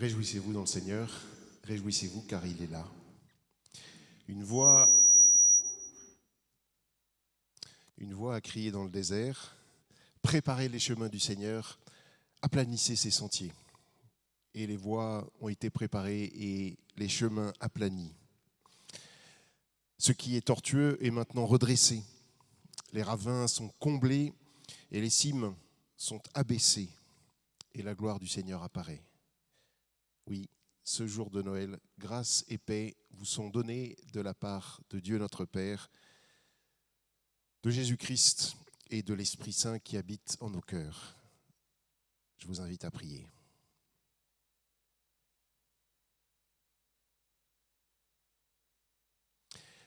Réjouissez-vous dans le Seigneur, réjouissez-vous car il est là. Une voix a crié dans le désert, préparez les chemins du Seigneur, aplanissez ses sentiers. Et les voies ont été préparées et les chemins aplanis. Ce qui est tortueux est maintenant redressé. Les ravins sont comblés et les cimes sont abaissées. Et la gloire du Seigneur apparaît. Oui, ce jour de Noël, grâce et paix vous sont données de la part de Dieu notre Père, de Jésus-Christ et de l'Esprit Saint qui habite en nos cœurs. Je vous invite à prier.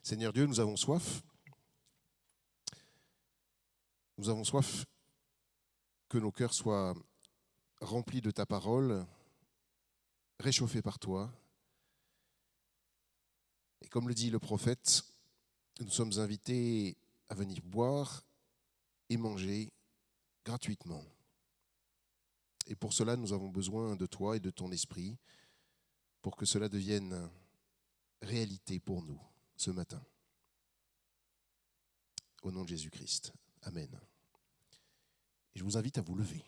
Seigneur Dieu, nous avons soif. Nous avons soif que nos cœurs soient remplis de ta parole, réchauffés par toi. Et comme le dit le prophète, nous sommes invités à venir boire et manger gratuitement. Et pour cela, nous avons besoin de toi et de ton esprit pour que cela devienne réalité pour nous ce matin. Au nom de Jésus-Christ. Amen. Et je vous invite à vous lever.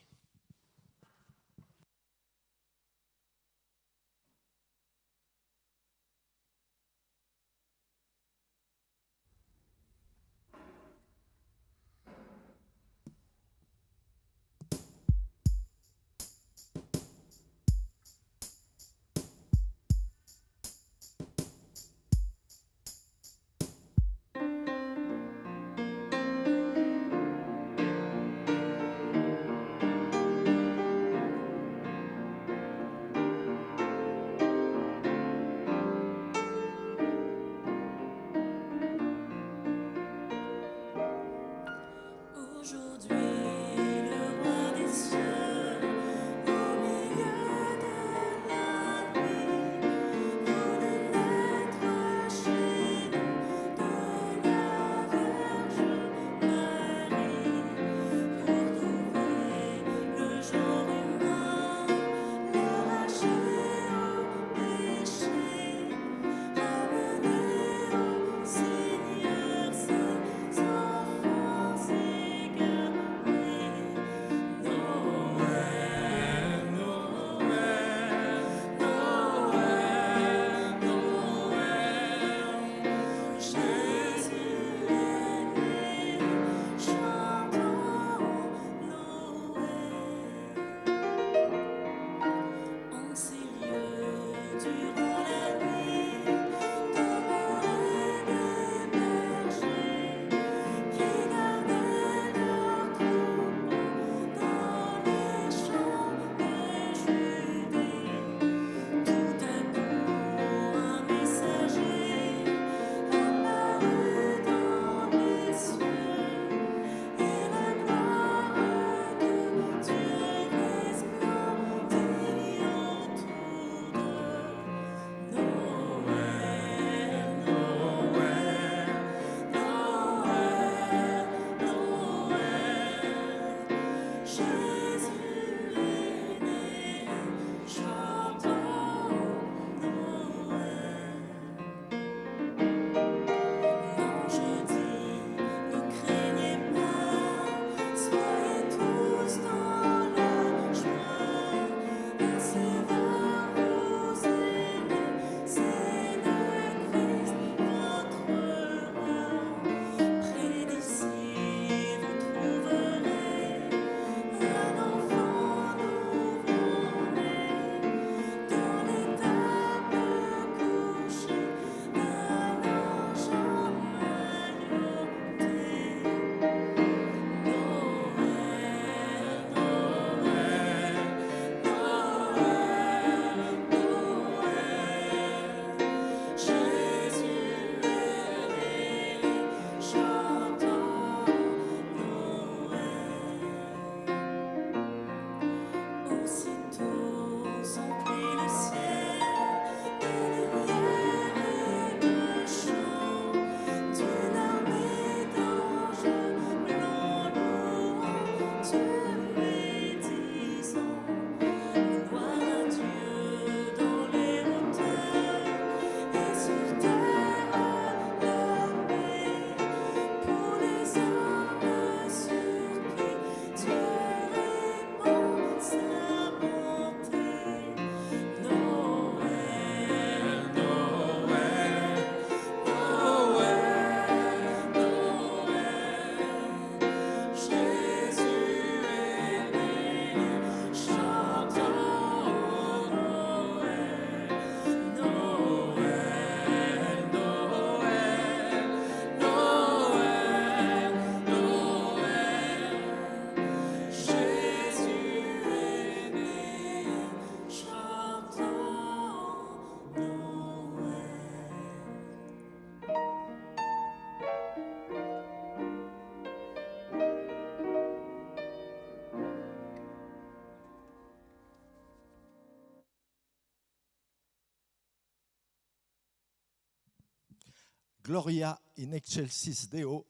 Gloria in excelsis Deo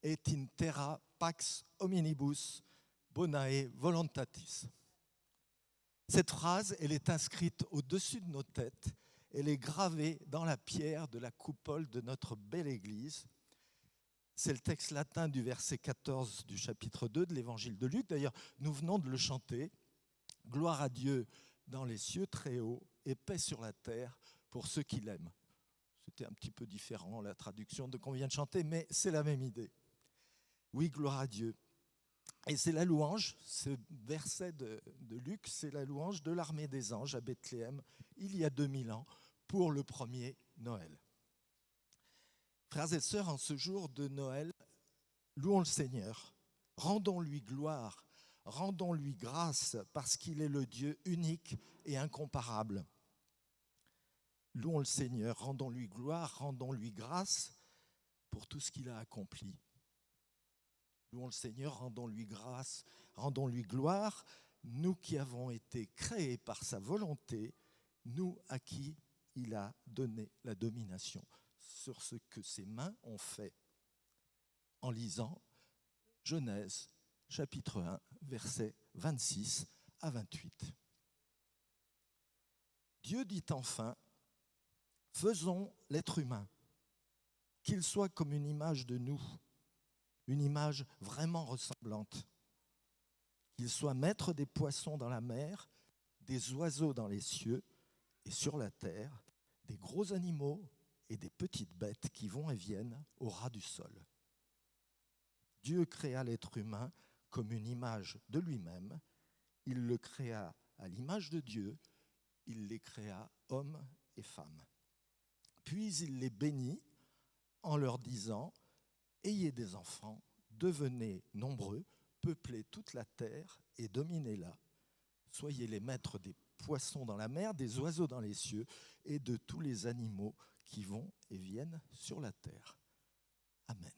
et in terra pax hominibus bonae voluntatis. Cette phrase, elle est inscrite au-dessus de nos têtes. Elle est gravée dans la pierre de la coupole de notre belle église. C'est le texte latin du verset 14 du chapitre 2 de l'évangile de Luc. D'ailleurs, nous venons de le chanter. Gloire à Dieu dans les cieux très hauts et paix sur la terre pour ceux qui l'aiment. C'était un petit peu différent la traduction de qu'on vient de chanter, mais c'est la même idée. Oui, gloire à Dieu. Et c'est la louange, ce verset de Luc, c'est la louange de l'armée des anges à Bethléem, il y a 2000 ans, pour le premier Noël. Frères et sœurs, en ce jour de Noël, louons le Seigneur, rendons-lui gloire, rendons-lui grâce, parce qu'il est le Dieu unique et incomparable. Louons le Seigneur, rendons-lui gloire, rendons-lui grâce pour tout ce qu'il a accompli. Louons le Seigneur, rendons-lui grâce, rendons-lui gloire, nous qui avons été créés par sa volonté, nous à qui il a donné la domination sur ce que ses mains ont fait. En lisant Genèse, chapitre 1, versets 26 à 28. Dieu dit enfin, faisons l'être humain, qu'il soit comme une image de nous, une image vraiment ressemblante. Qu'il soit maître des poissons dans la mer, des oiseaux dans les cieux et sur la terre, des gros animaux et des petites bêtes qui vont et viennent au ras du sol. Dieu créa l'être humain comme une image de lui-même. Il le créa à l'image de Dieu. Il les créa hommes et femmes. Puis il les bénit en leur disant « Ayez des enfants, devenez nombreux, peuplez toute la terre et dominez-la. Soyez les maîtres des poissons dans la mer, des oiseaux dans les cieux et de tous les animaux qui vont et viennent sur la terre. » Amen.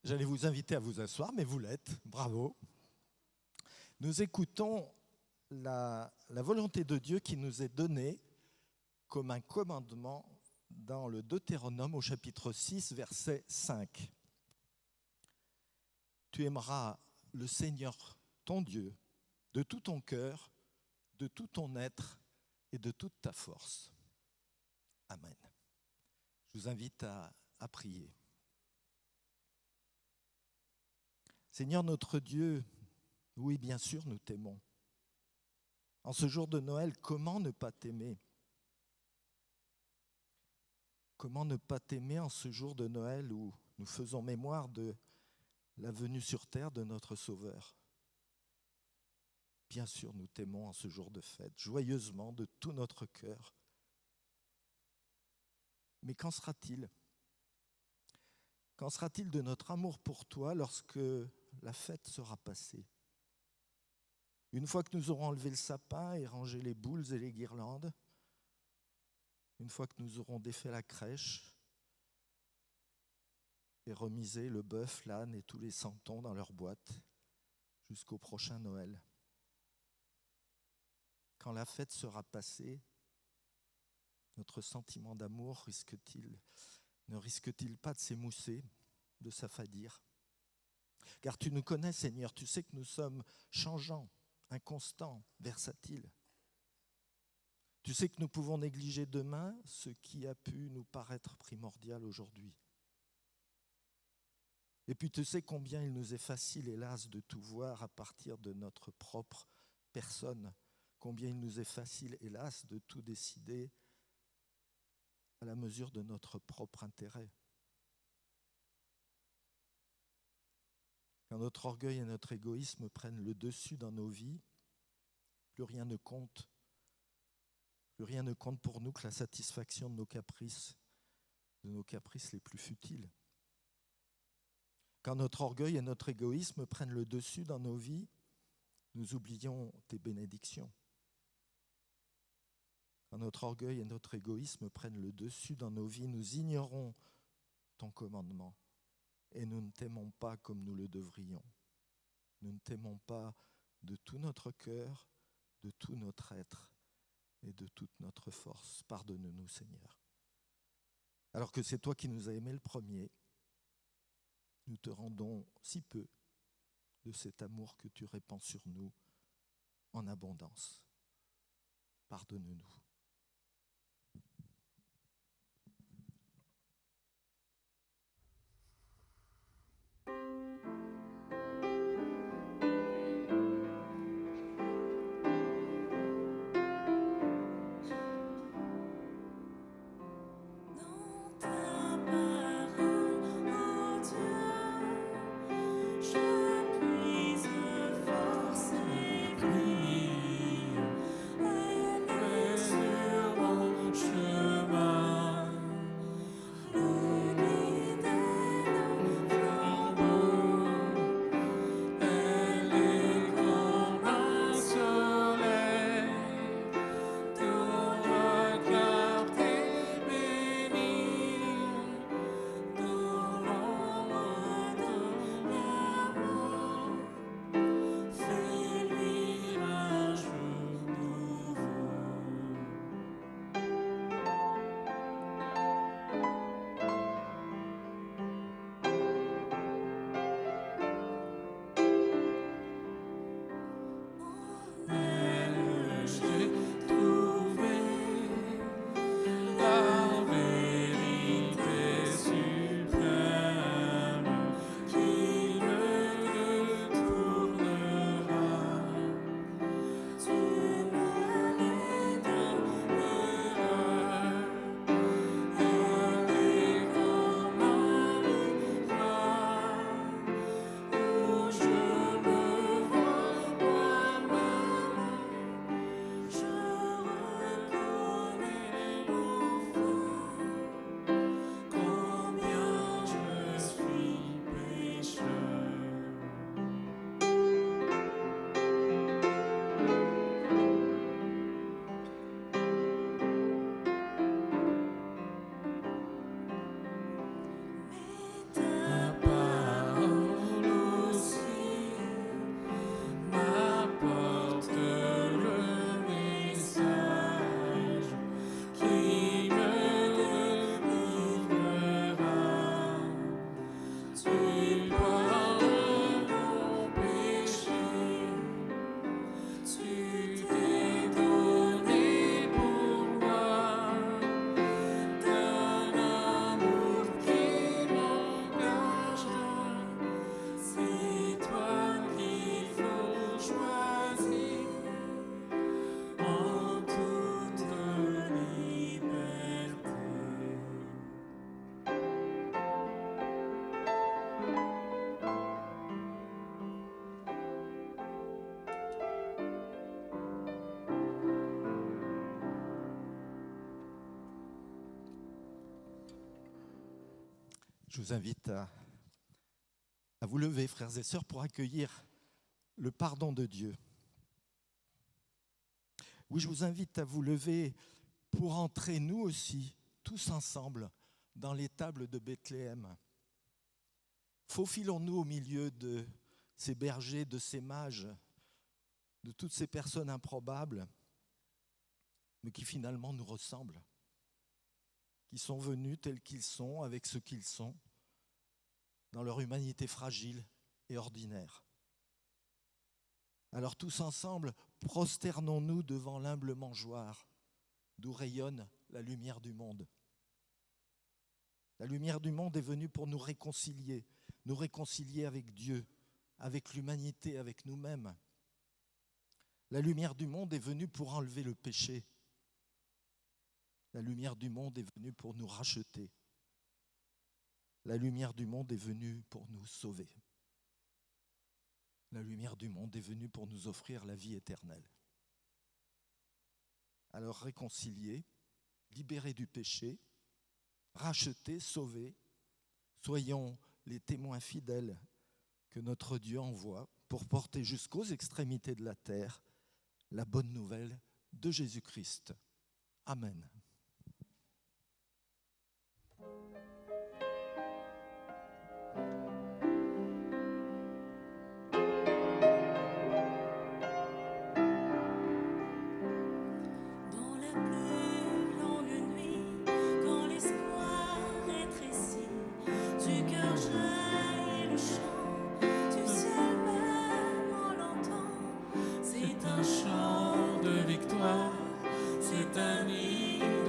J'allais vous inviter à vous asseoir, mais vous l'êtes. Bravo. Nous écoutons la volonté de Dieu qui nous est donnée comme un commandement dans le Deutéronome au chapitre 6, verset 5. Tu aimeras le Seigneur, ton Dieu, de tout ton cœur, de tout ton être et de toute ta force. Amen. Je vous invite à prier. Seigneur notre Dieu, oui, bien sûr, nous t'aimons. En ce jour de Noël, comment ne pas t'aimer ? Comment ne pas t'aimer en ce jour de Noël où nous faisons mémoire de la venue sur terre de notre Sauveur ? Bien sûr, nous t'aimons en ce jour de fête, joyeusement, de tout notre cœur. Mais qu'en sera-t-il ? Qu'en sera-t-il de notre amour pour toi lorsque la fête sera passée ? Une fois que nous aurons enlevé le sapin et rangé les boules et les guirlandes, une fois que nous aurons défait la crèche et remisé le bœuf, l'âne et tous les santons dans leur boîte jusqu'au prochain Noël. Quand la fête sera passée, notre sentiment d'amour ne risque-t-il pas de s'émousser, de s'affadir ? Car tu nous connais, Seigneur, tu sais que nous sommes changeants, inconstants, versatiles. Tu sais que nous pouvons négliger demain ce qui a pu nous paraître primordial aujourd'hui. Et puis tu sais combien il nous est facile, hélas, de tout voir à partir de notre propre personne. Combien il nous est facile, hélas, de tout décider à la mesure de notre propre intérêt. Quand notre orgueil et notre égoïsme prennent le dessus dans nos vies, plus rien ne compte. Plus rien ne compte pour nous que la satisfaction de nos caprices les plus futiles. Quand notre orgueil et notre égoïsme prennent le dessus dans nos vies, nous oublions tes bénédictions. Quand notre orgueil et notre égoïsme prennent le dessus dans nos vies, nous ignorons ton commandement et nous ne t'aimons pas comme nous le devrions. Nous ne t'aimons pas de tout notre cœur, de tout notre être et de toute notre force. Pardonne-nous, Seigneur. Alors que c'est toi qui nous as aimés le premier, nous te rendons si peu de cet amour que tu répands sur nous en abondance. Pardonne-nous. Je puise force et vie. Je vous invite à vous lever, frères et sœurs, pour accueillir le pardon de Dieu. Oui, je vous invite à vous lever pour entrer, nous aussi, tous ensemble, dans l'étable de Bethléem. Faufilons-nous au milieu de ces bergers, de ces mages, de toutes ces personnes improbables, mais qui finalement nous ressemblent, qui sont venus tels qu'ils sont, avec ce qu'ils sont, dans leur humanité fragile et ordinaire. Alors tous ensemble, prosternons-nous devant l'humble mangeoire, d'où rayonne la lumière du monde. La lumière du monde est venue pour nous réconcilier avec Dieu, avec l'humanité, avec nous-mêmes. La lumière du monde est venue pour enlever le péché. La lumière du monde est venue pour nous racheter. La lumière du monde est venue pour nous sauver. La lumière du monde est venue pour nous offrir la vie éternelle. Alors réconciliés, libérés du péché, rachetés, sauvés, soyons les témoins fidèles que notre Dieu envoie pour porter jusqu'aux extrémités de la terre la bonne nouvelle de Jésus-Christ. Amen. C'est un chant de victoire, c'est un hymne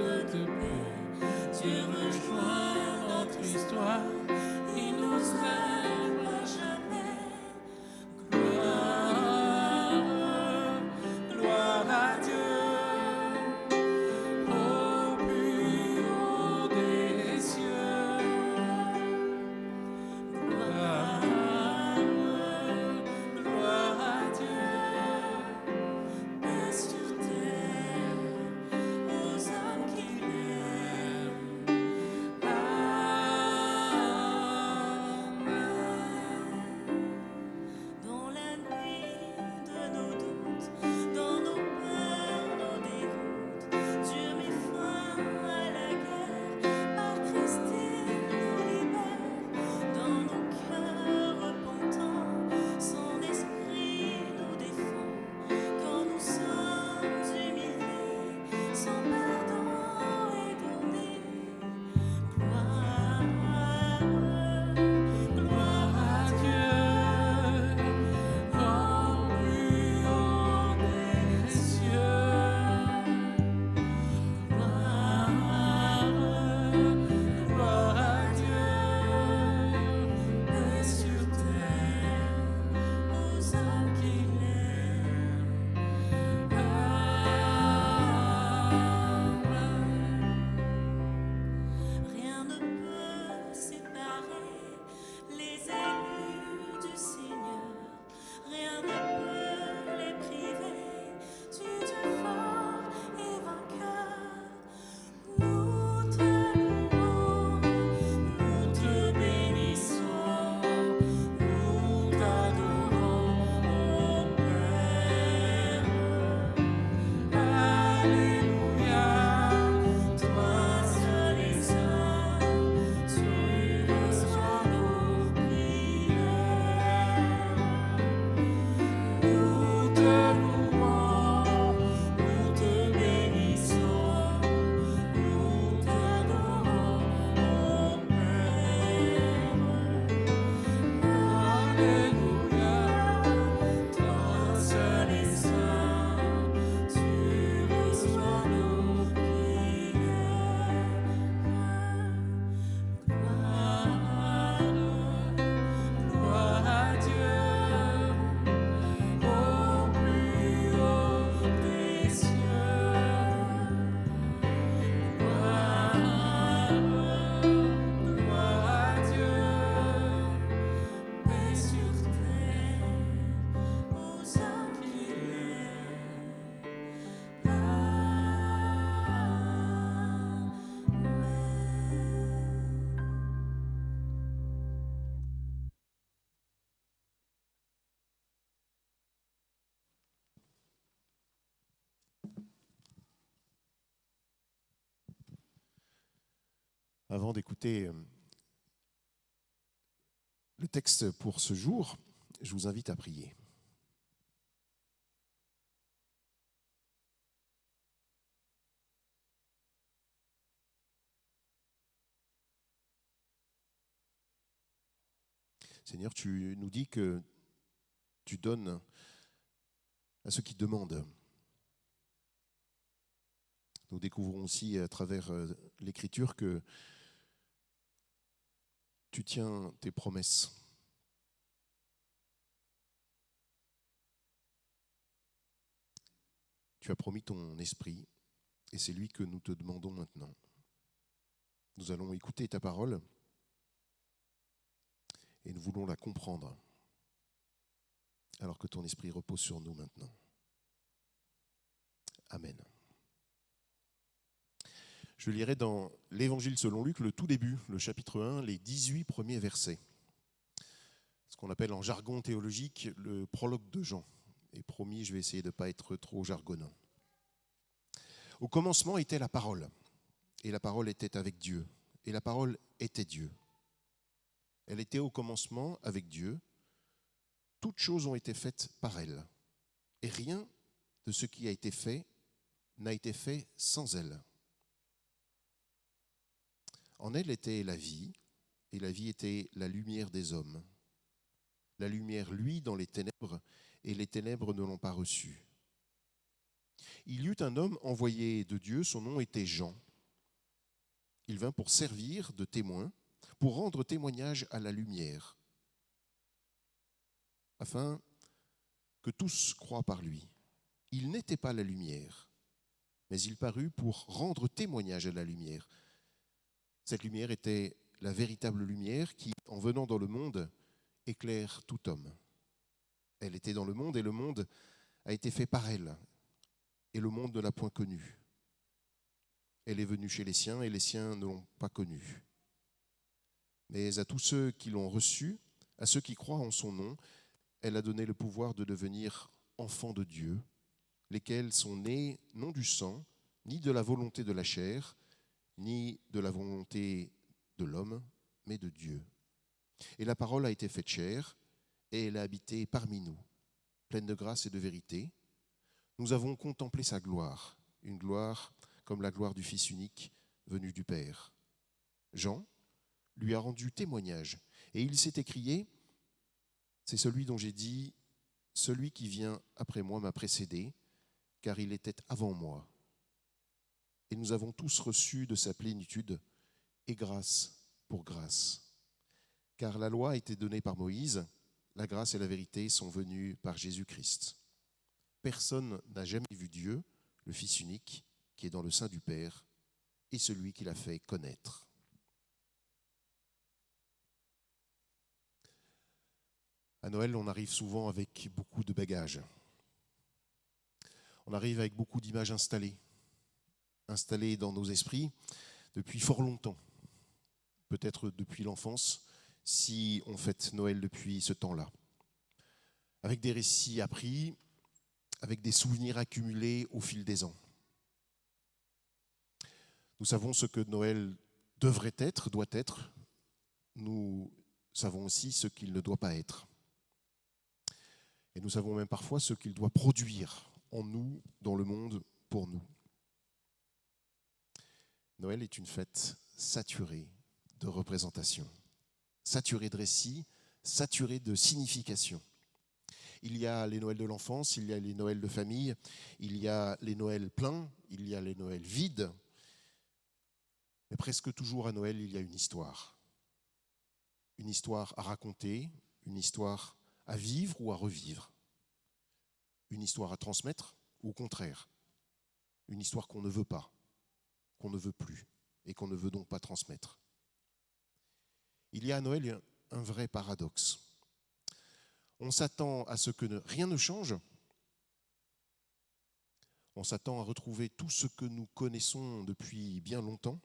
Avant d'écouter le texte pour ce jour, je vous invite à prier. Seigneur, tu nous dis que tu donnes à ceux qui demandent. Nous découvrons aussi à travers l'Écriture que tu tiens tes promesses. Tu as promis ton esprit et c'est lui que nous te demandons maintenant. Nous allons écouter ta parole et nous voulons la comprendre alors que ton esprit repose sur nous maintenant. Amen. Je lirai dans l'Évangile selon Luc, le tout début, le chapitre 1, les 18 premiers versets. Ce qu'on appelle en jargon théologique le prologue de Jean. Et promis, je vais essayer de ne pas être trop jargonnant. Au commencement était la parole, et la parole était avec Dieu, et la parole était Dieu. Elle était au commencement avec Dieu. Toutes choses ont été faites par elle, et rien de ce qui a été fait n'a été fait sans elle. En elle était la vie, et la vie était la lumière des hommes. La lumière luit dans les ténèbres, et les ténèbres ne l'ont pas reçue. Il y eut un homme envoyé de Dieu, son nom était Jean. Il vint pour servir de témoin, pour rendre témoignage à la lumière, afin que tous croient par lui. Il n'était pas la lumière, mais il parut pour rendre témoignage à la lumière. Cette lumière était la véritable lumière qui, en venant dans le monde, éclaire tout homme. Elle était dans le monde et le monde a été fait par elle, et le monde ne l'a point connue. Elle est venue chez les siens et les siens ne l'ont pas connue. Mais à tous ceux qui l'ont reçue, à ceux qui croient en son nom, elle a donné le pouvoir de devenir enfants de Dieu, lesquels sont nés non du sang, ni de la volonté de la chair, ni de la volonté de l'homme, mais de Dieu. Et la parole a été faite chair, et elle a habité parmi nous, pleine de grâce et de vérité. Nous avons contemplé sa gloire, une gloire comme la gloire du Fils unique venu du Père. Jean lui a rendu témoignage, et il s'est écrié, c'est celui dont j'ai dit, celui qui vient après moi m'a précédé, car il était avant moi. Et nous avons tous reçu de sa plénitude, et grâce pour grâce. Car la loi a été donnée par Moïse, la grâce et la vérité sont venues par Jésus-Christ. Personne n'a jamais vu Dieu, le Fils unique, qui est dans le sein du Père, et celui qui l'a fait connaître. À Noël, on arrive souvent avec beaucoup de bagages. On arrive avec beaucoup d'images installées dans nos esprits depuis fort longtemps, peut-être depuis l'enfance, si on fête Noël depuis ce temps-là. Avec des récits appris, avec des souvenirs accumulés au fil des ans. Nous savons ce que Noël devrait être, doit être. Nous savons aussi ce qu'il ne doit pas être. Et nous savons même parfois ce qu'il doit produire en nous, dans le monde, pour nous. Noël est une fête saturée de représentations, saturée de récits, saturée de significations. Il y a les Noëls de l'enfance, il y a les Noëls de famille, il y a les Noëls pleins, il y a les Noëls vides. Mais presque toujours à Noël, il y a une histoire. Une histoire à raconter, une histoire à vivre ou à revivre. Une histoire à transmettre ou au contraire. Une histoire qu'on ne veut pas, qu'on ne veut plus et qu'on ne veut donc pas transmettre. Il y a à Noël un vrai paradoxe. On s'attend à ce que rien ne change. On s'attend à retrouver tout ce que nous connaissons depuis bien longtemps.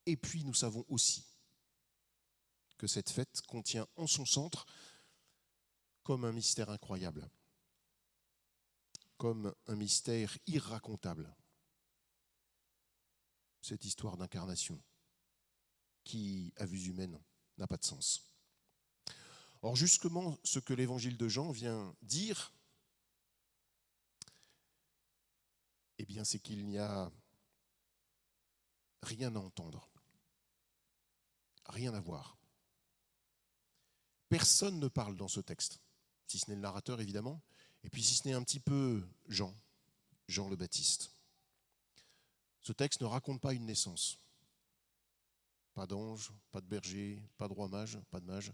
Et puis nous savons aussi que cette fête contient en son centre comme un mystère incroyable, comme un mystère irracontable. Cette histoire d'incarnation, qui, à vue humaine, n'a pas de sens. Or, justement, ce que l'évangile de Jean vient dire, eh bien, c'est qu'il n'y a rien à entendre, rien à voir. Personne ne parle dans ce texte, si ce n'est le narrateur évidemment, et puis si ce n'est un petit peu Jean le Baptiste. Ce texte ne raconte pas une naissance. Pas d'ange, pas de berger, pas de roi mage, pas de mage.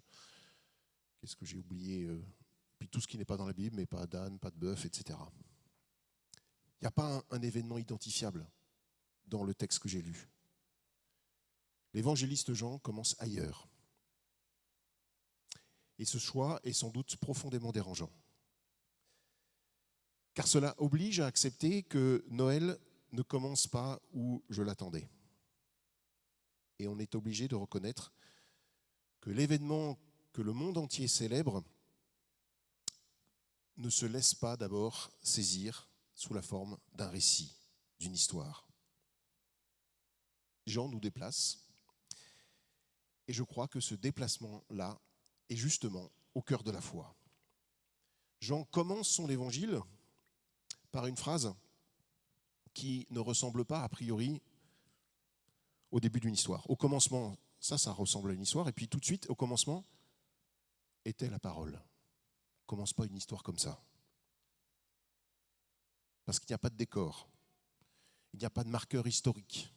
Qu'est-ce que j'ai oublié? Puis tout ce qui n'est pas dans la Bible, mais pas d'âne, pas de bœuf, etc. Il n'y a pas un événement identifiable dans le texte que j'ai lu. L'évangéliste Jean commence ailleurs. Et ce choix est sans doute profondément dérangeant. Car cela oblige à accepter que Noël ne commence pas où je l'attendais. Et on est obligé de reconnaître que l'événement que le monde entier célèbre ne se laisse pas d'abord saisir sous la forme d'un récit, d'une histoire. Jean nous déplace, et je crois que ce déplacement-là est justement au cœur de la foi. Jean commence son évangile par une phrase qui ne ressemble pas a priori au début d'une histoire. Au commencement, ça ressemble à une histoire, et puis tout de suite, au commencement, était la parole. Ne commence pas une histoire comme ça. Parce qu'il n'y a pas de décor, il n'y a pas de marqueur historique,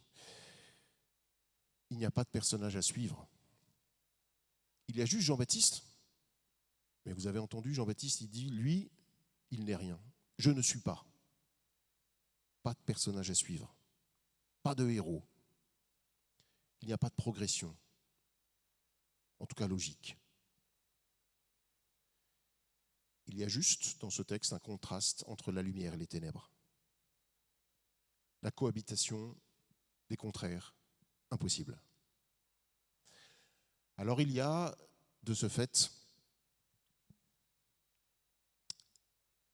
il n'y a pas de personnage à suivre. Il y a juste Jean-Baptiste, mais vous avez entendu, Jean-Baptiste, il dit, lui, il n'est rien. Je ne suis pas. Pas de personnage à suivre, pas de héros. Il n'y a pas de progression, en tout cas logique. Il y a juste dans ce texte un contraste entre la lumière et les ténèbres. La cohabitation des contraires, impossible. Alors il y a, de ce fait,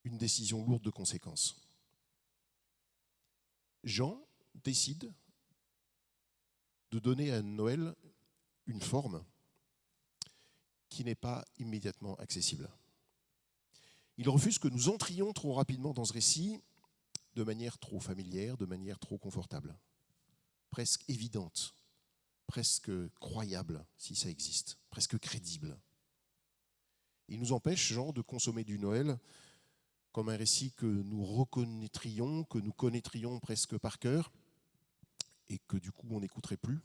une décision lourde de conséquences. Jean décide de donner à Noël une forme qui n'est pas immédiatement accessible. Il refuse que nous entrions trop rapidement dans ce récit de manière trop familière, de manière trop confortable, presque évidente, presque croyable, si ça existe, presque crédible. Il nous empêche, Jean, de consommer du Noël comme un récit que nous reconnaîtrions, que nous connaîtrions presque par cœur, et que du coup on n'écouterait plus,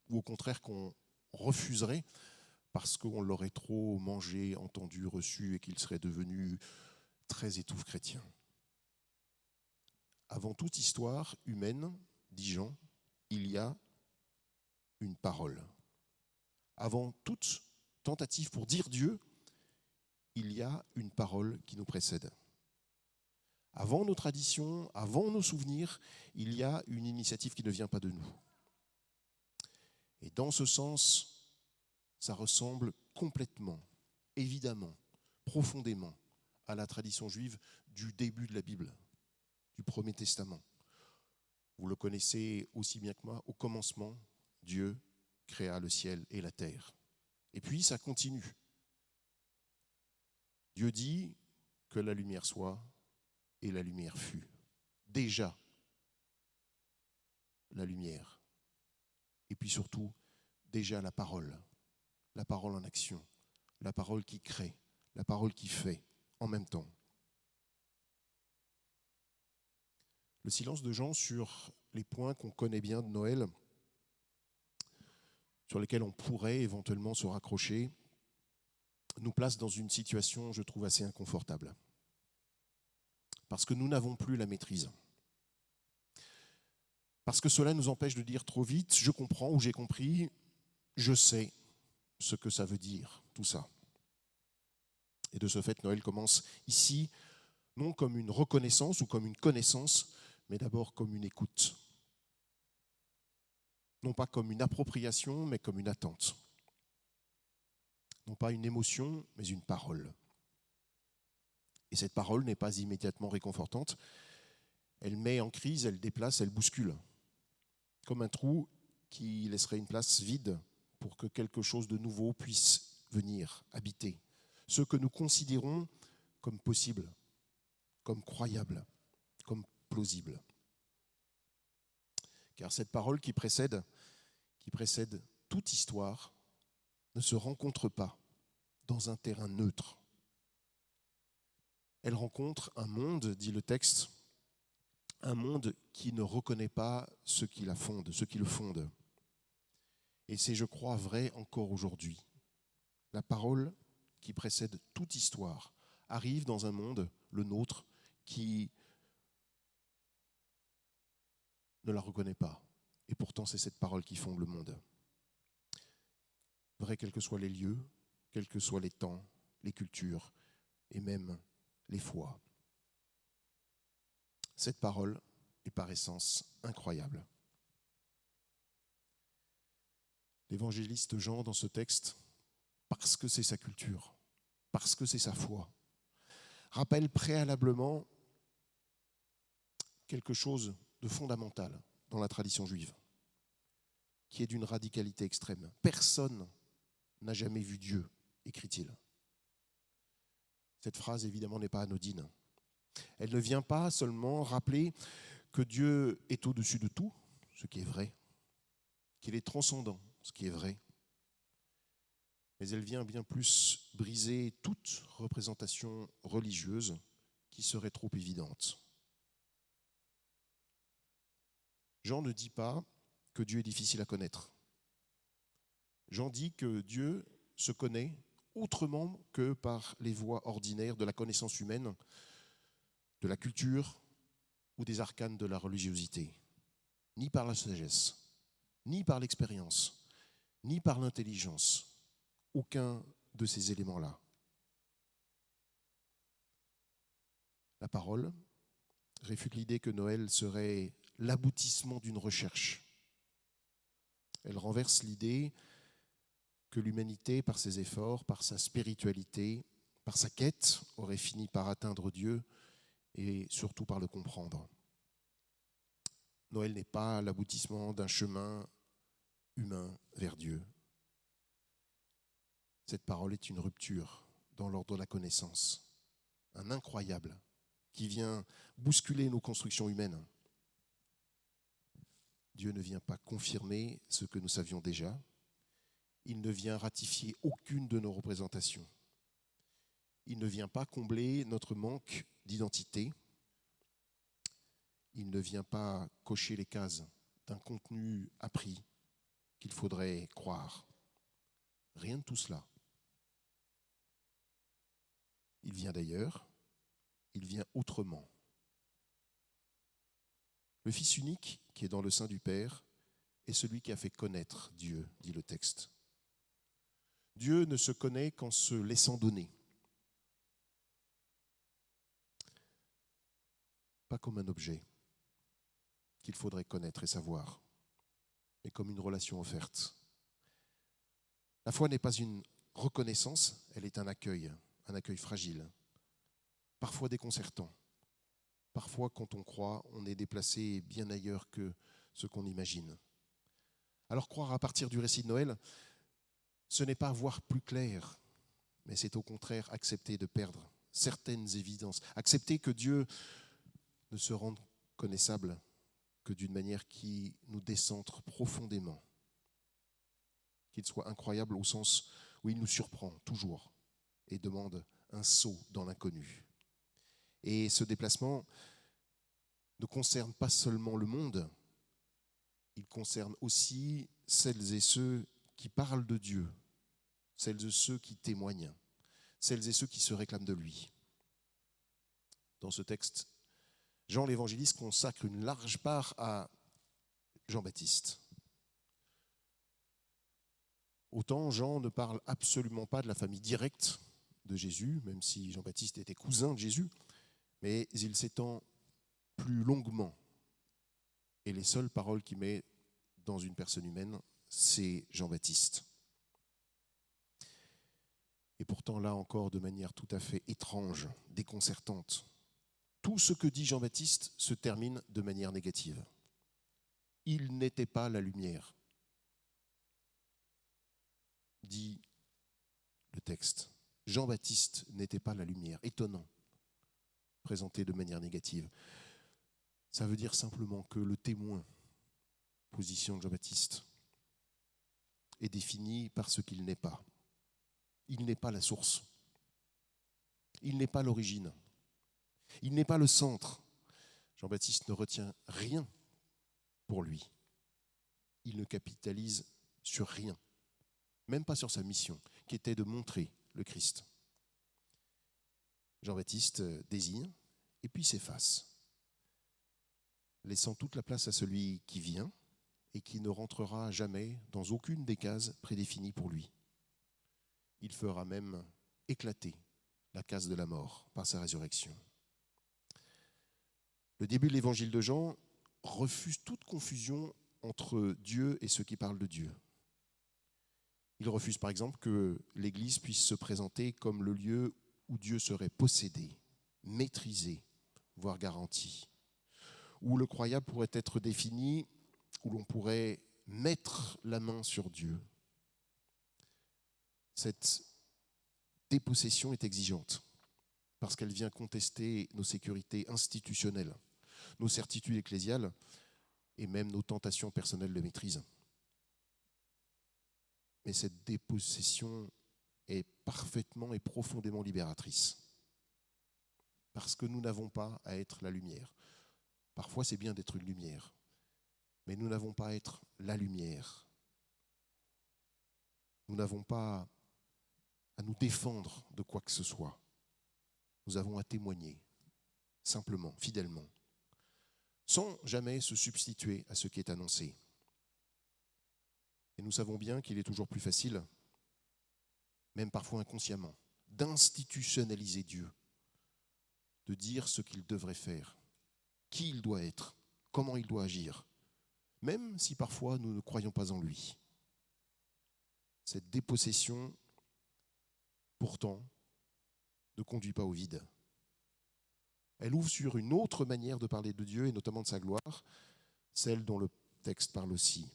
ou au contraire qu'on refuserait parce qu'on l'aurait trop mangé, entendu, reçu, et qu'il serait devenu très étouffe chrétien. Avant toute histoire humaine, dit Jean, il y a une parole. Avant toute tentative pour dire Dieu, il y a une parole qui nous précède. Avant nos traditions, avant nos souvenirs, il y a une initiative qui ne vient pas de nous. Et dans ce sens, ça ressemble complètement, évidemment, profondément à la tradition juive du début de la Bible, du Premier Testament. Vous le connaissez aussi bien que moi, au commencement, Dieu créa le ciel et la terre. Et puis ça continue. Dieu dit que la lumière soit, et la lumière fut. Déjà, la lumière. Et puis surtout, déjà la parole en action, la parole qui crée, la parole qui fait en même temps. Le silence de Jean sur les points qu'on connaît bien de Noël, sur lesquels on pourrait éventuellement se raccrocher, nous place dans une situation, je trouve, assez inconfortable. Parce que nous n'avons plus la maîtrise. Parce que cela nous empêche de dire trop vite, je comprends ou j'ai compris, je sais ce que ça veut dire, tout ça. Et de ce fait, Noël commence ici, non comme une reconnaissance ou comme une connaissance, mais d'abord comme une écoute. Non pas comme une appropriation, mais comme une attente. Non pas une émotion, mais une parole. Et cette parole n'est pas immédiatement réconfortante. Elle met en crise, elle déplace, elle bouscule. Comme un trou qui laisserait une place vide pour que quelque chose de nouveau puisse venir habiter ce que nous considérons comme possible, comme croyable, comme plausible. Car cette parole qui précède toute histoire ne se rencontre pas dans un terrain neutre. Elle rencontre un monde, dit le texte, un monde qui ne reconnaît pas ce qui la fonde, ce qui le fonde. Et c'est, je crois, vrai encore aujourd'hui. La parole qui précède toute histoire arrive dans un monde, le nôtre, qui ne la reconnaît pas. Et pourtant, c'est cette parole qui fonde le monde. Vrai, quels que soient les lieux, quels que soient les temps, les cultures et même les foi. Cette parole est par essence incroyable. L'évangéliste Jean, dans ce texte, parce que c'est sa culture, parce que c'est sa foi, rappelle préalablement quelque chose de fondamental dans la tradition juive, qui est d'une radicalité extrême. Personne n'a jamais vu Dieu, écrit-il. Cette phrase, évidemment, n'est pas anodine. Elle ne vient pas seulement rappeler que Dieu est au-dessus de tout, ce qui est vrai, qu'il est transcendant, ce qui est vrai, mais elle vient bien plus briser toute représentation religieuse qui serait trop évidente. Jean ne dit pas que Dieu est difficile à connaître. Jean dit que Dieu se connaît autrement que par les voies ordinaires de la connaissance humaine, de la culture ou des arcanes de la religiosité, ni par la sagesse, ni par l'expérience, ni par l'intelligence, aucun de ces éléments-là. La parole réfute l'idée que Noël serait l'aboutissement d'une recherche. Elle renverse l'idée que l'humanité, par ses efforts, par sa spiritualité, par sa quête, aurait fini par atteindre Dieu et surtout par le comprendre. Noël n'est pas l'aboutissement d'un chemin humain vers Dieu. Cette parole est une rupture dans l'ordre de la connaissance, un incroyable qui vient bousculer nos constructions humaines. Dieu ne vient pas confirmer ce que nous savions déjà. Il ne vient ratifier aucune de nos représentations. Il ne vient pas combler notre manque d'identité. Il ne vient pas cocher les cases d'un contenu appris qu'il faudrait croire. Rien de tout cela. Il vient d'ailleurs, il vient autrement. Le Fils unique qui est dans le sein du Père est celui qui a fait connaître Dieu, dit le texte. Dieu ne se connaît qu'en se laissant donner. Pas comme un objet qu'il faudrait connaître et savoir, mais comme une relation offerte. La foi n'est pas une reconnaissance, elle est un accueil fragile, parfois déconcertant. Parfois, quand on croit, on est déplacé bien ailleurs que ce qu'on imagine. Alors croire à partir du récit de Noël, ce n'est pas voir plus clair, mais c'est au contraire accepter de perdre certaines évidences, accepter que Dieu ne se rende connaissable que d'une manière qui nous décentre profondément, qu'il soit incroyable au sens où il nous surprend toujours et demande un saut dans l'inconnu. Et ce déplacement ne concerne pas seulement le monde, il concerne aussi celles et ceux qui parlent de Dieu, celles et ceux qui témoignent, celles et ceux qui se réclament de lui. Dans ce texte, Jean l'évangéliste consacre une large part à Jean-Baptiste. Autant Jean ne parle absolument pas de la famille directe de Jésus, même si Jean-Baptiste était cousin de Jésus, mais il s'étend plus longuement. Et les seules paroles qu'il met dans une personne humaine, c'est Jean-Baptiste. Et pourtant, là encore, de manière tout à fait étrange, déconcertante, tout ce que dit Jean-Baptiste se termine de manière négative. Il n'était pas la lumière. dit le texte. Jean-Baptiste n'était pas la lumière. Étonnant, présenté de manière négative. Ça veut dire simplement que le témoin, position de Jean-Baptiste, est défini par ce qu'il n'est pas. Il n'est pas la source. Il n'est pas l'origine. Il n'est pas le centre. Jean-Baptiste ne retient rien pour lui. Il ne capitalise sur rien, même pas sur sa mission, qui était de montrer le Christ. Jean-Baptiste désigne et puis s'efface, laissant toute la place à celui qui vient et qui ne rentrera jamais dans aucune des cases prédéfinies pour lui. Il fera même éclater la case de la mort par sa résurrection. Le début de l'évangile de Jean refuse toute confusion entre Dieu et ceux qui parlent de Dieu. Il refuse par exemple que l'Église puisse se présenter comme le lieu où Dieu serait possédé, maîtrisé, voire garanti, où le croyable pourrait être défini, où l'on pourrait mettre la main sur Dieu. Cette dépossession est exigeante parce qu'elle vient contester nos sécurités institutionnelles, nos certitudes ecclésiales et même nos tentations personnelles de maîtrise. Mais cette dépossession est parfaitement et profondément libératrice parce que nous n'avons pas à être la lumière. Parfois, c'est bien d'être une lumière, mais nous n'avons pas à être la lumière. Nous n'avons pas à nous défendre de quoi que ce soit. Nous avons à témoigner, simplement, fidèlement, sans jamais se substituer à ce qui est annoncé. Et nous savons bien qu'il est toujours plus facile, même parfois inconsciemment, d'institutionnaliser Dieu, de dire ce qu'il devrait faire, qui il doit être, comment il doit agir, même si parfois nous ne croyons pas en lui. Cette dépossession, pourtant, ne conduit pas au vide. Elle ouvre sur une autre manière de parler de Dieu et notamment de sa gloire, celle dont le texte parle aussi.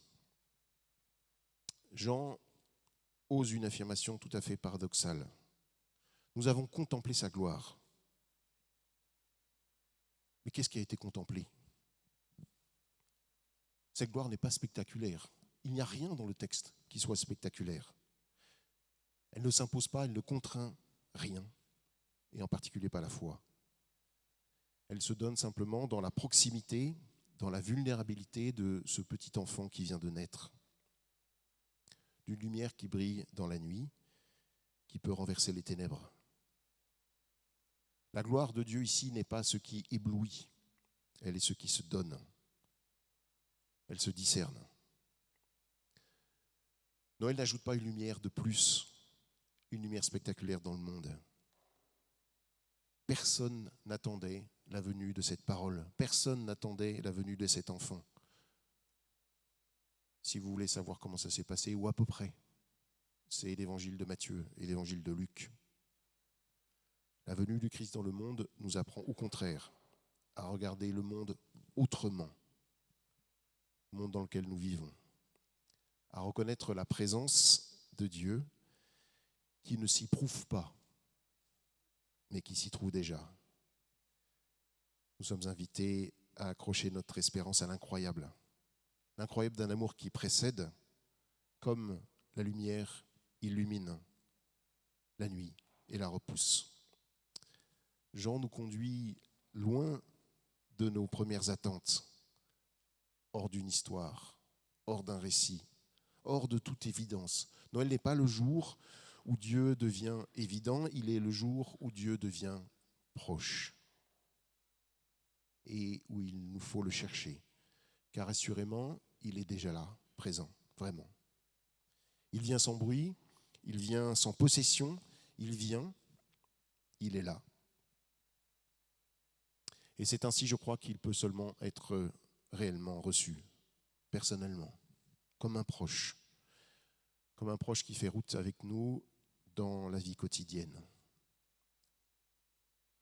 Jean ose une affirmation tout à fait paradoxale. Nous avons contemplé sa gloire. Mais qu'est-ce qui a été contemplé ? Cette gloire n'est pas spectaculaire. Il n'y a rien dans le texte qui soit spectaculaire. Elle ne s'impose pas, elle ne contraint rien, et en particulier pas la foi. Elle se donne simplement dans la proximité, dans la vulnérabilité de ce petit enfant qui vient de naître. D'une lumière qui brille dans la nuit, qui peut renverser les ténèbres. La gloire de Dieu ici n'est pas ce qui éblouit, elle est ce qui se donne. Elle se discerne. Noël n'ajoute pas une lumière de plus, une lumière spectaculaire dans le monde. Personne n'attendait la venue de cette parole. Personne n'attendait la venue de cet enfant. Si vous voulez savoir comment ça s'est passé, ou à peu près, c'est l'évangile de Matthieu et l'évangile de Luc. La venue du Christ dans le monde nous apprend au contraire à regarder le monde autrement, le monde dans lequel nous vivons, à reconnaître la présence de Dieu qui ne s'y prouve pas, mais qui s'y trouve déjà. Nous sommes invités à accrocher notre espérance à l'incroyable d'un amour qui précède, comme la lumière illumine la nuit et la repousse. Jean nous conduit loin de nos premières attentes, hors d'une histoire, hors d'un récit, hors de toute évidence. Noël n'est pas le jour où Dieu devient évident, il est le jour où Dieu devient proche et où il nous faut le chercher. Car assurément, il est déjà là, présent, vraiment. Il vient sans bruit, il vient sans possession, il vient, il est là. Et c'est ainsi, je crois, qu'il peut seulement être réellement reçu, personnellement, comme un proche qui fait route avec nous dans la vie quotidienne.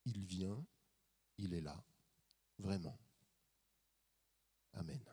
Il vient, il est là, vraiment. Amen.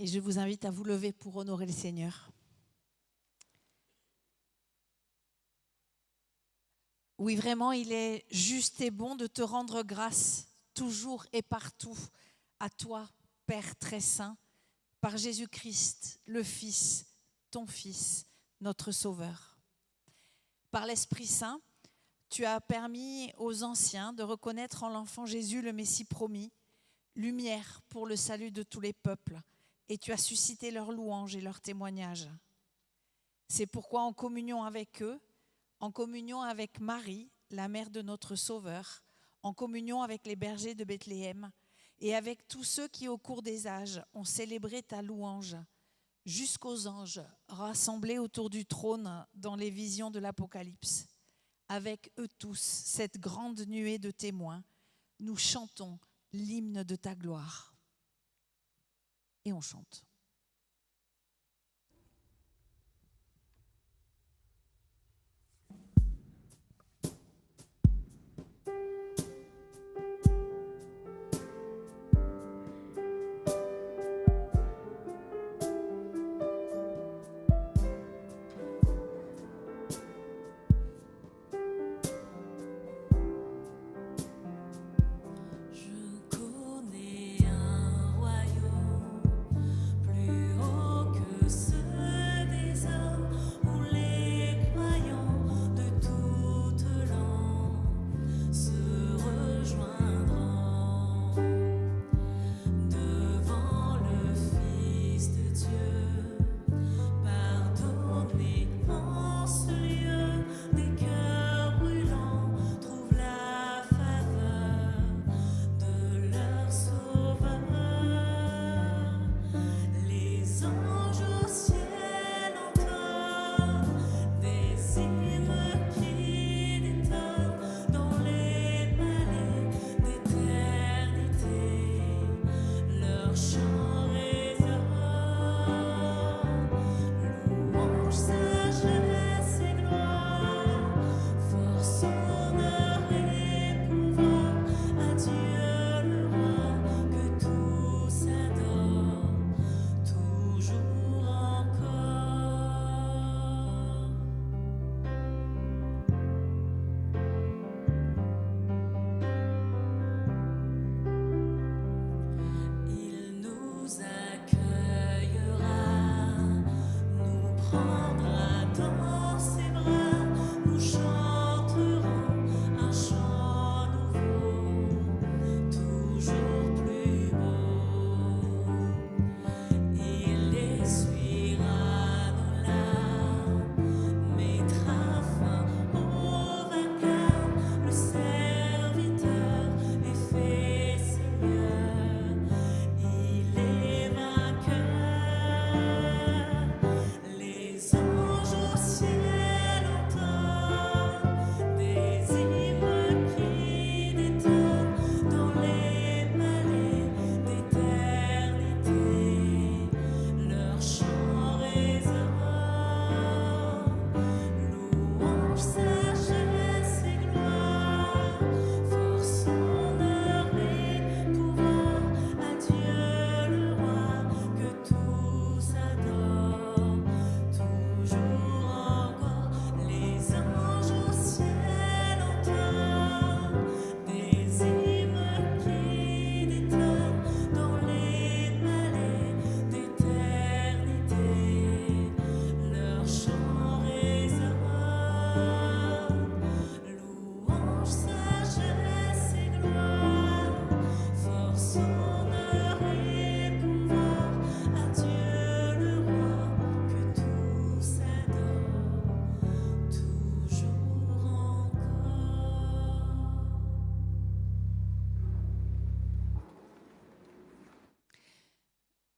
et je vous invite à vous lever pour honorer le Seigneur. Oui, vraiment, il est juste et bon de te rendre grâce, toujours et partout, à toi, Père très saint, par Jésus-Christ, le Fils, ton Fils, notre Sauveur. Par l'Esprit Saint, tu as permis aux anciens de reconnaître en l'enfant Jésus le Messie promis, lumière pour le salut de tous les peuples, et tu as suscité leur louange et leur témoignage. C'est pourquoi, en communion avec eux, en communion avec Marie, la mère de notre Sauveur, en communion avec les bergers de Bethléem et avec tous ceux qui, au cours des âges, ont célébré ta louange, jusqu'aux anges rassemblés autour du trône dans les visions de l'Apocalypse. Avec eux tous, cette grande nuée de témoins, nous chantons l'hymne de ta gloire. Et on chante.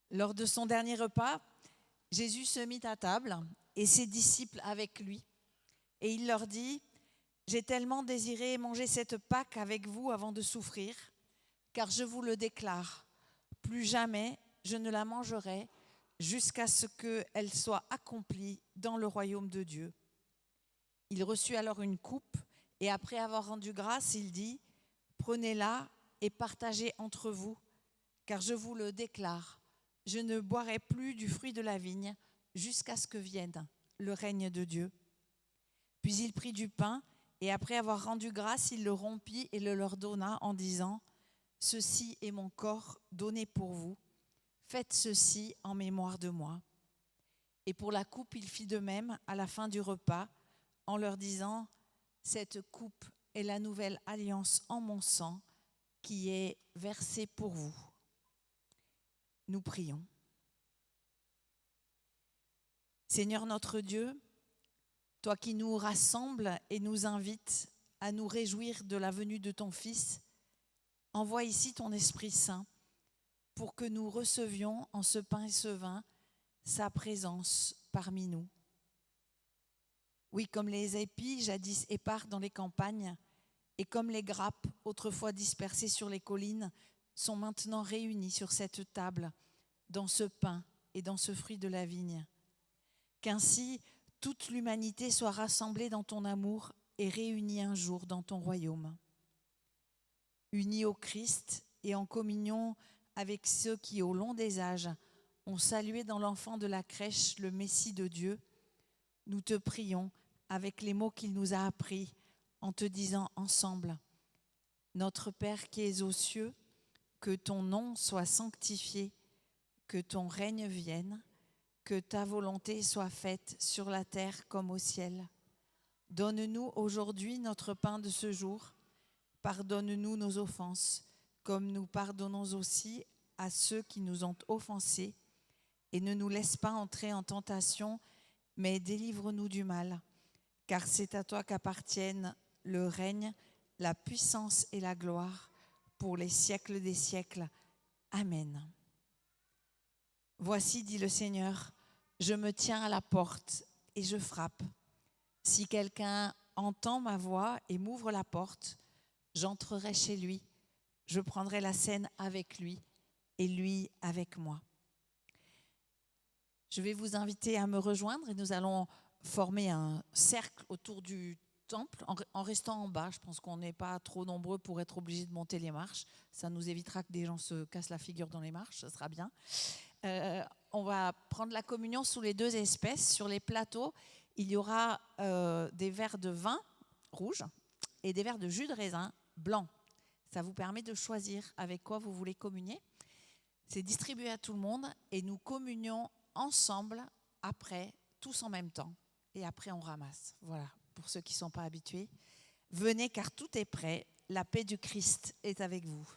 Lors de son dernier repas, Jésus se mit à table et ses disciples avec lui. Et il leur dit : « J'ai tellement désiré manger cette Pâque avec vous avant de souffrir, car je vous le déclare, plus jamais je ne la mangerai jusqu'à ce qu'elle soit accomplie dans le royaume de Dieu. » Il reçut alors une coupe et après avoir rendu grâce, il dit : « Prenez-la et partagez entre vous, car je vous le déclare, je ne boirai plus du fruit de la vigne jusqu'à ce que vienne le règne de Dieu. » Puis il prit du pain, et après avoir rendu grâce, il le rompit et le leur donna en disant, « Ceci est mon corps donné pour vous. Faites ceci en mémoire de moi. » Et pour la coupe, il fit de même à la fin du repas, en leur disant, « Cette coupe est la nouvelle alliance en mon sang, qui est versée pour vous. » Nous prions. Seigneur notre Dieu, toi qui nous rassembles et nous invites à nous réjouir de la venue de ton Fils, envoie ici ton Esprit Saint pour que nous recevions en ce pain et ce vin sa présence parmi nous. Oui, comme les épis jadis épars dans les campagnes et comme les grappes autrefois dispersées sur les collines sont maintenant réunies sur cette table, dans ce pain et dans ce fruit de la vigne. Qu'ainsi toute l'humanité soit rassemblée dans ton amour et réunie un jour dans ton royaume. Unis au Christ et en communion avec ceux qui, au long des âges, ont salué dans l'enfant de la crèche le Messie de Dieu, nous te prions avec les mots qu'il nous a appris en te disant ensemble, « Notre Père qui es aux cieux, que ton nom soit sanctifié, que ton règne vienne, que ta volonté soit faite sur la terre comme au ciel. Donne-nous aujourd'hui notre pain de ce jour. Pardonne-nous nos offenses, comme nous pardonnons aussi à ceux qui nous ont offensés. Et ne nous laisse pas entrer en tentation, mais délivre-nous du mal. Car c'est à toi qu'appartiennent le règne, la puissance et la gloire pour les siècles des siècles. Amen. Voici, dit le Seigneur, je me tiens à la porte et je frappe. Si quelqu'un entend ma voix et m'ouvre la porte, j'entrerai chez lui, je prendrai la scène avec lui et lui avec moi. Je vais vous inviter à me rejoindre et nous allons former un cercle autour du temple en restant en bas. Je pense qu'on n'est pas trop nombreux pour être obligés de monter les marches. Ça nous évitera que des gens se cassent la figure dans les marches, ça sera bien. On va prendre la communion sous les deux espèces. Sur les plateaux, il y aura des verres de vin rouge et des verres de jus de raisin blanc. Ça vous permet de choisir avec quoi vous voulez communier. C'est distribué à tout le monde et nous communions ensemble après, tous en même temps. Et après, on ramasse. Voilà, pour ceux qui ne sont pas habitués. Venez car tout est prêt. La paix du Christ est avec vous.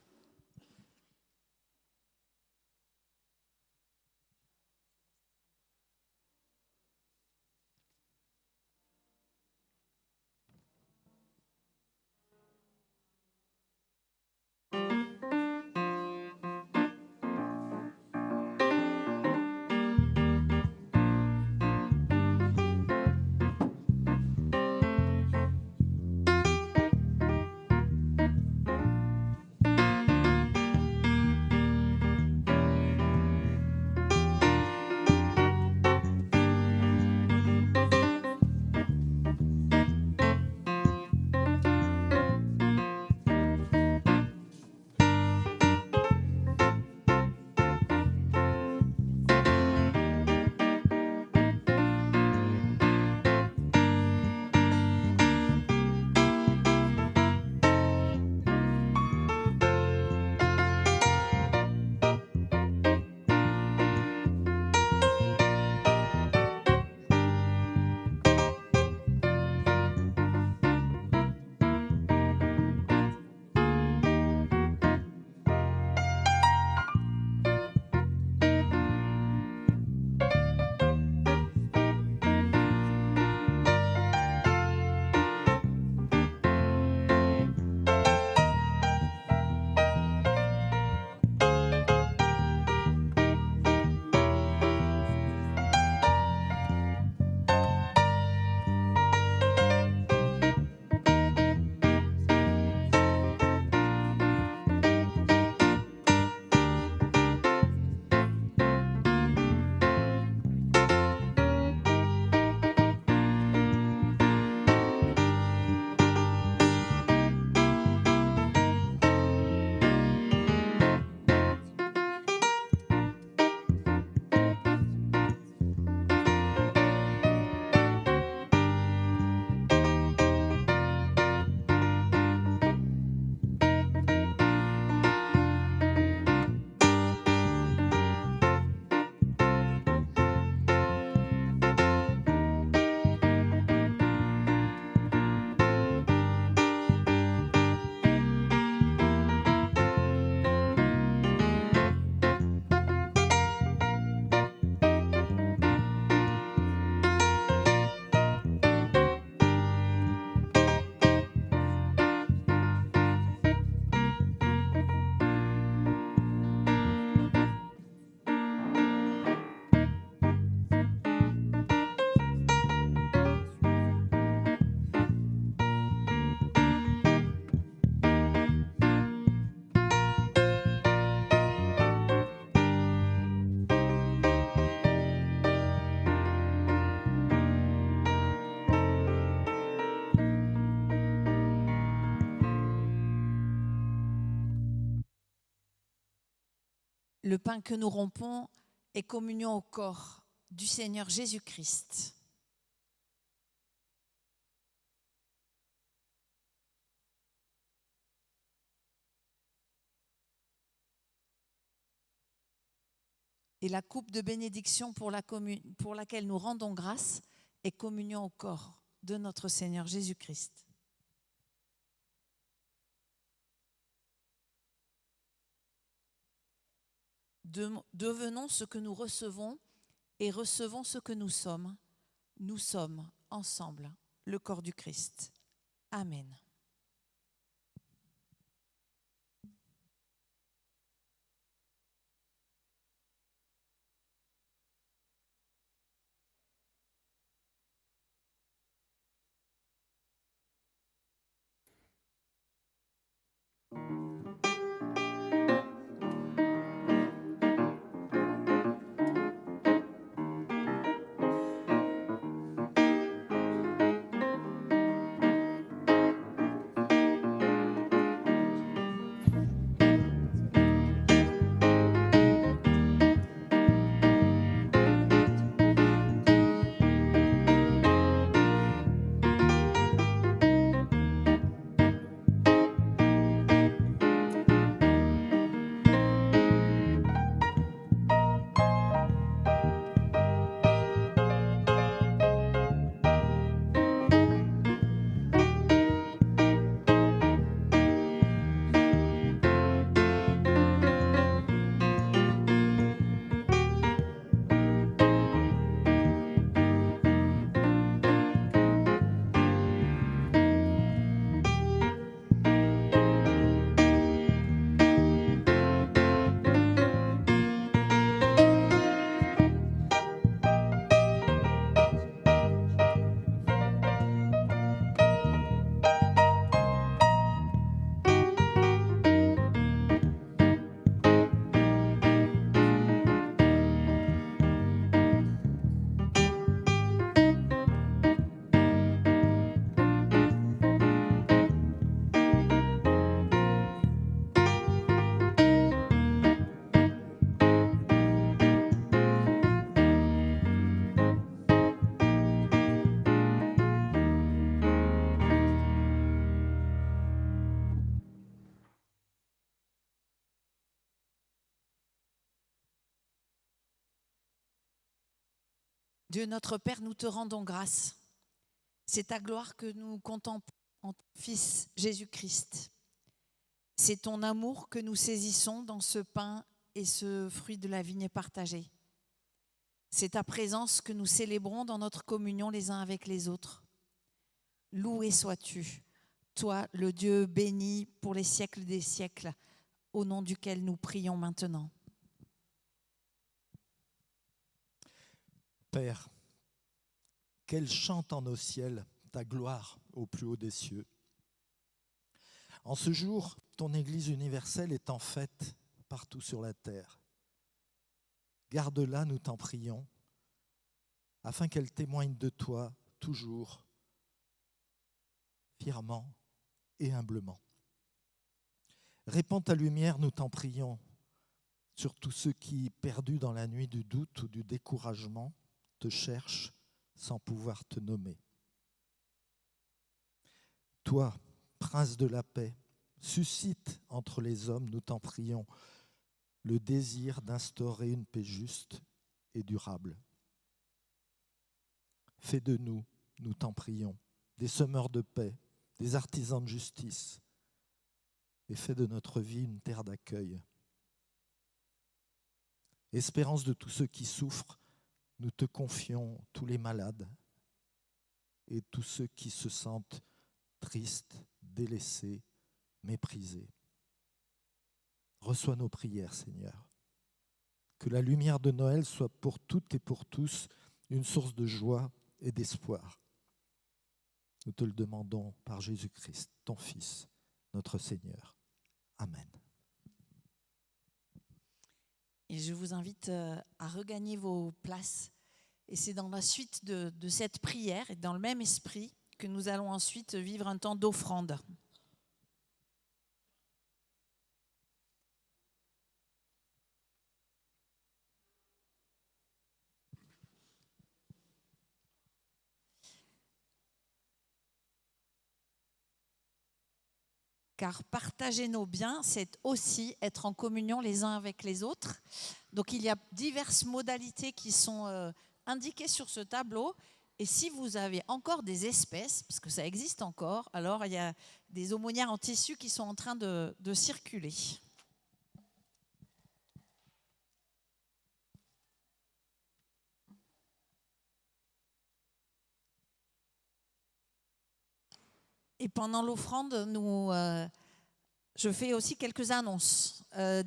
Le pain que nous rompons est communion au corps du Seigneur Jésus-Christ. Et la coupe de bénédiction pour laquelle nous rendons grâce est communion au corps de notre Seigneur Jésus-Christ. Devenons ce que nous recevons et recevons ce que nous sommes. Nous sommes ensemble le corps du Christ. Amen. Dieu notre Père, nous te rendons grâce. C'est ta gloire que nous contemplons en ton Fils Jésus-Christ. C'est ton amour que nous saisissons dans ce pain et ce fruit de la vigne partagée. C'est ta présence que nous célébrons dans notre communion les uns avec les autres. Loué sois-tu, toi le Dieu béni pour les siècles des siècles, au nom duquel nous prions maintenant. Père, qu'elle chante en nos ciels ta gloire au plus haut des cieux. En ce jour, ton Église universelle est en fête partout sur la terre. Garde-la, nous t'en prions, afin qu'elle témoigne de toi toujours, fièrement et humblement. Répands ta lumière, nous t'en prions, sur tous ceux qui, perdus dans la nuit du doute ou du découragement, te cherchent sans pouvoir te nommer. Toi, Prince de la paix, suscite entre les hommes, nous t'en prions, le désir d'instaurer une paix juste et durable. Fais de nous, nous t'en prions, des semeurs de paix, des artisans de justice, et fais de notre vie une terre d'accueil. Espérance de tous ceux qui souffrent, nous te confions tous les malades et tous ceux qui se sentent tristes, délaissés, méprisés. Reçois nos prières, Seigneur. Que la lumière de Noël soit pour toutes et pour tous une source de joie et d'espoir. Nous te le demandons par Jésus-Christ, ton Fils, notre Seigneur. Amen. Et je vous invite à regagner vos places. Et c'est dans la suite de cette prière et dans le même esprit que nous allons ensuite vivre un temps d'offrande. car partager nos biens, c'est aussi être en communion les uns avec les autres. Donc il y a diverses modalités qui sont indiquées sur ce tableau. Et si vous avez encore des espèces, parce que ça existe encore, alors il y a des aumônières en tissu qui sont en train de circuler. Et pendant l'offrande, je fais aussi quelques annonces.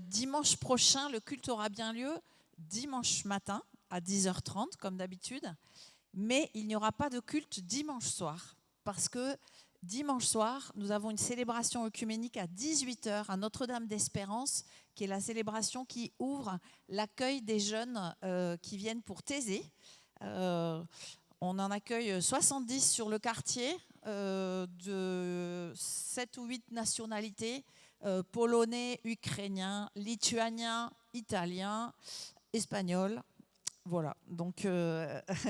Dimanche prochain, le culte aura bien lieu dimanche matin à 10h30, comme d'habitude. Mais il n'y aura pas de culte dimanche soir. Parce que dimanche soir, nous avons une célébration œcuménique à 18h à Notre-Dame d'Espérance, qui est la célébration qui ouvre l'accueil des jeunes qui viennent pour Thésée. On en accueille 70 sur le quartier, de 7 ou 8 nationalités, polonais, ukrainiens, lituaniens, italiens, espagnols. Voilà, donc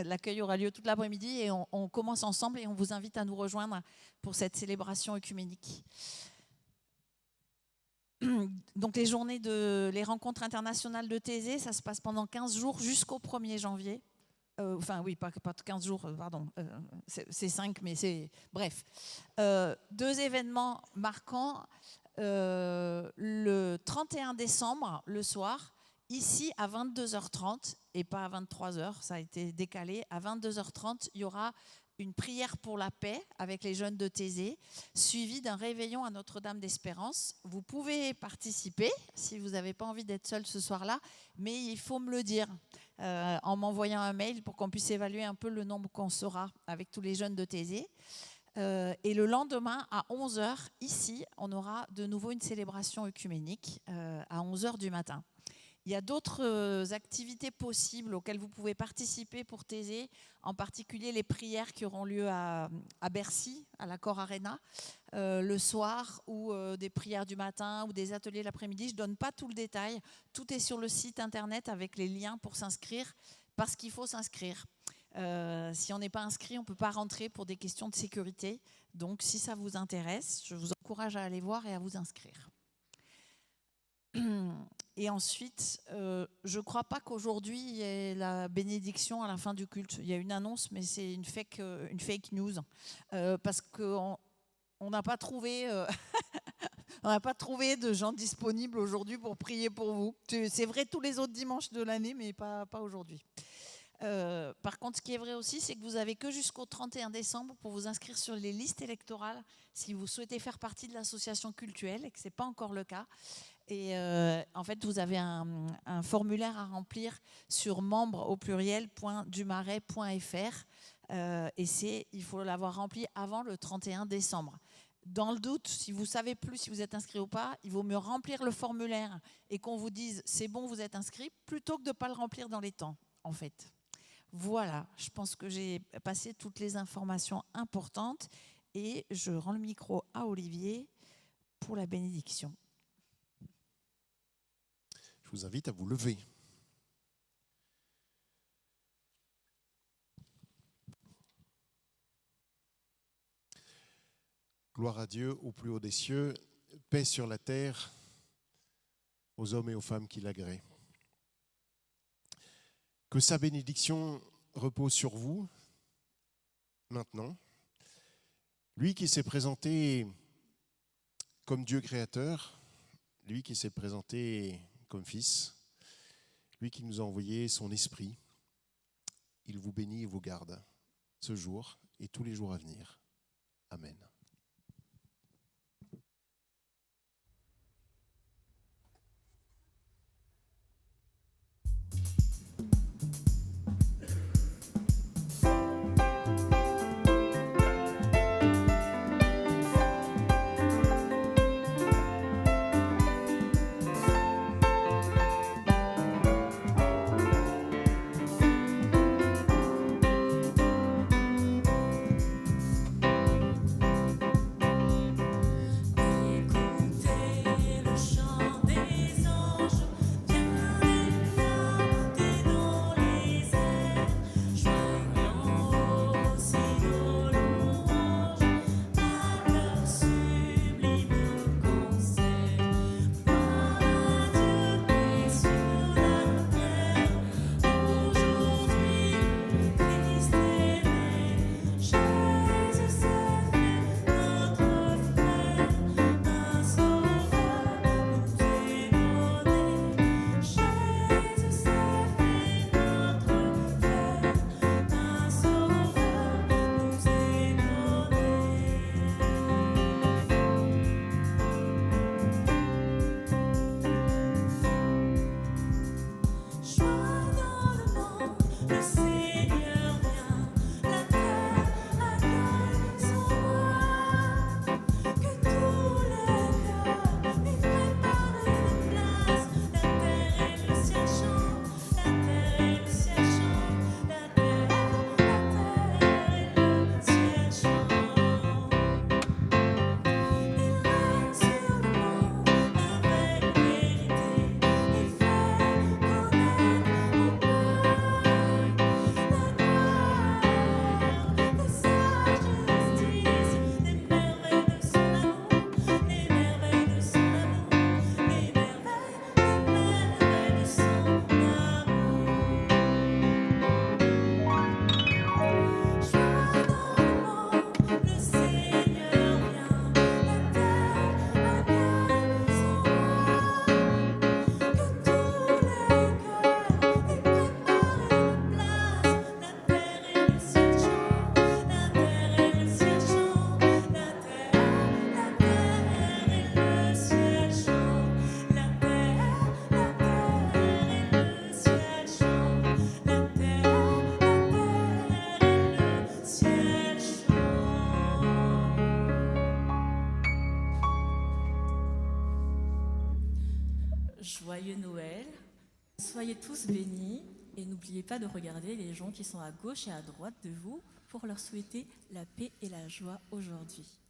l'accueil aura lieu toute l'après-midi et on commence ensemble et on vous invite à nous rejoindre pour cette célébration œcuménique. Donc les rencontres internationales de Thésée, ça se passe pendant 15 jours jusqu'au 1er janvier. Enfin oui, pas 15 jours, pardon, c'est 5, mais c'est... Bref. 2 événements marquants. Le 31 décembre, le soir, ici à 22h30, et pas à 23h, ça a été décalé, à 22h30, il y aura une prière pour la paix avec les jeunes de Thésée, suivie d'un réveillon à Notre-Dame d'Espérance. Vous pouvez participer si vous n'avez pas envie d'être seul ce soir-là, mais il faut me le dire en m'envoyant un mail pour qu'on puisse évaluer un peu le nombre qu'on sera avec tous les jeunes de Thésée. Et le lendemain, à 11h, ici, on aura de nouveau une célébration œcuménique à 11h du matin. Il y a d'autres activités possibles auxquelles vous pouvez participer pour Thésée, en particulier les prières qui auront lieu à Bercy, à l'Accor Arena, le soir, ou des prières du matin ou des ateliers l'après-midi. Je ne donne pas tout le détail. Tout est sur le site internet avec les liens pour s'inscrire, parce qu'il faut s'inscrire. Si on n'est pas inscrit, on ne peut pas rentrer pour des questions de sécurité. Donc, si ça vous intéresse, je vous encourage à aller voir et à vous inscrire. Et ensuite, je ne crois pas qu'aujourd'hui, il y ait la bénédiction à la fin du culte. Il y a une annonce, mais c'est une fake news. Parce qu'on n'a pas trouvé... on n'a pas trouvé de gens disponibles aujourd'hui pour prier pour vous. C'est vrai tous les autres dimanches de l'année, mais pas aujourd'hui. Par contre, ce qui est vrai aussi, c'est que vous n'avez que jusqu'au 31 décembre pour vous inscrire sur les listes électorales si vous souhaitez faire partie de l'association cultuelle et que ce n'est pas encore le cas. Et en fait, vous avez un formulaire à remplir sur membres.dumarais.fr et il faut l'avoir rempli avant le 31 décembre. Dans le doute, si vous ne savez plus si vous êtes inscrit ou pas, il vaut mieux remplir le formulaire et qu'on vous dise « c'est bon, vous êtes inscrit » plutôt que de ne pas le remplir dans les temps, en fait. Voilà, je pense que j'ai passé toutes les informations importantes et je rends le micro à Olivier pour la bénédiction. Je vous invite à vous lever. Gloire à Dieu au plus haut des cieux, paix sur la terre, aux hommes et aux femmes qui l'agréent. Que sa bénédiction repose sur vous, maintenant. Lui qui s'est présenté comme Dieu créateur, lui qui s'est présenté comme Fils, lui qui nous a envoyé son Esprit, il vous bénit et vous garde ce jour et tous les jours à venir. Amen. joyeux Noël. Soyez tous bénis et n'oubliez pas de regarder les gens qui sont à gauche et à droite de vous pour leur souhaiter la paix et la joie aujourd'hui.